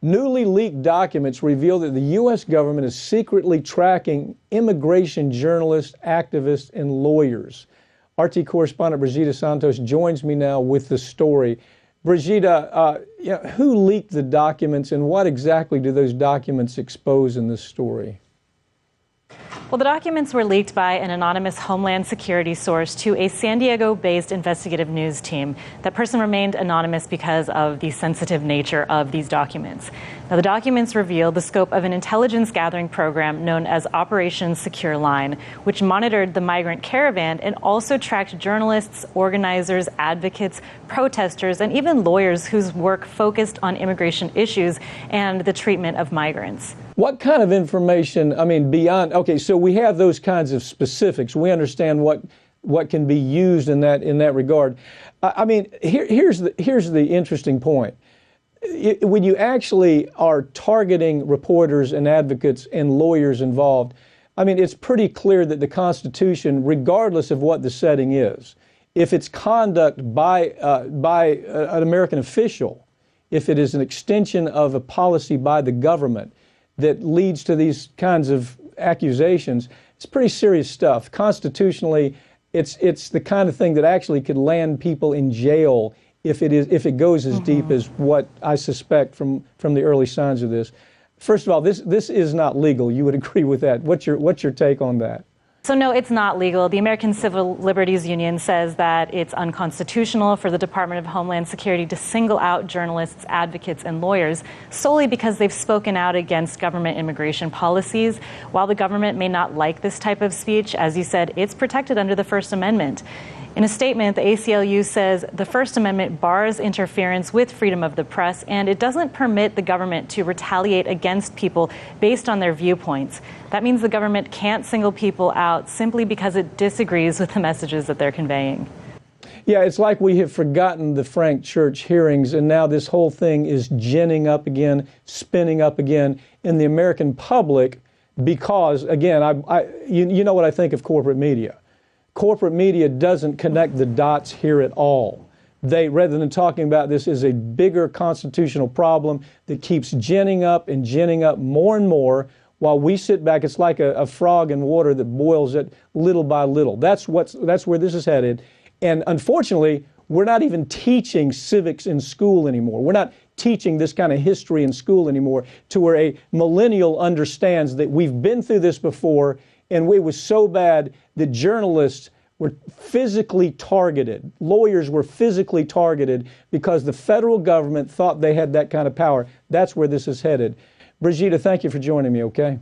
Newly leaked documents reveal that the U.S. government is secretly tracking immigration journalists, activists, and lawyers. RT correspondent Brigida Santos joins me now with the story. Brigida, who leaked the documents and what exactly do those documents expose in this story? Well, the documents were leaked by an anonymous Homeland Security source to a San Diego-based investigative news team. That person remained anonymous because of the sensitive nature of these documents. Now, the documents reveal the scope of an intelligence gathering program known as Operation Secure Line, which monitored the migrant caravan and also tracked journalists, organizers, advocates, protesters, and even lawyers whose work focused on immigration issues and the treatment of migrants. What kind of information, beyond, okay, so we have those kinds of specifics. We understand what can be used in that regard. Here's the interesting point. When you actually are targeting reporters and advocates and lawyers involved, it's pretty clear that the Constitution, regardless of what the setting is, if it's conduct by an American official, if it is an extension of a policy by the government that leads to these kinds of accusations, it's pretty serious stuff. Constitutionally, it's the kind of thing that actually could land people in jail if it goes as deep as what I suspect from the early signs of this. First of all, this is not legal. You would agree with that. What's your take on that? So no, it's not legal. The American Civil Liberties Union says that it's unconstitutional for the Department of Homeland Security to single out journalists, advocates, and lawyers solely because they've spoken out against government immigration policies. While the government may not like this type of speech, as you said, it's protected under the First Amendment. In a statement, the ACLU says the First Amendment bars interference with freedom of the press, and it doesn't permit the government to retaliate against people based on their viewpoints. That means the government can't single people out simply because it disagrees with the messages that they're conveying. Yeah, it's like we have forgotten the Frank Church hearings, and now this whole thing is ginning up again, spinning up again in the American public because, again, you know what I think of corporate media. Corporate media doesn't connect the dots here at all. They, rather than talking about this as a bigger constitutional problem that keeps ginning up more and more while we sit back, it's like a frog in water that boils it little by little. That's where this is headed. And unfortunately, we're not even teaching civics in school anymore. We're not teaching this kind of history in school anymore to where a millennial understands that we've been through this before and it was so bad that journalists were physically targeted. Lawyers were physically targeted because the federal government thought they had that kind of power. That's where this is headed. Brigida, thank you for joining me, okay?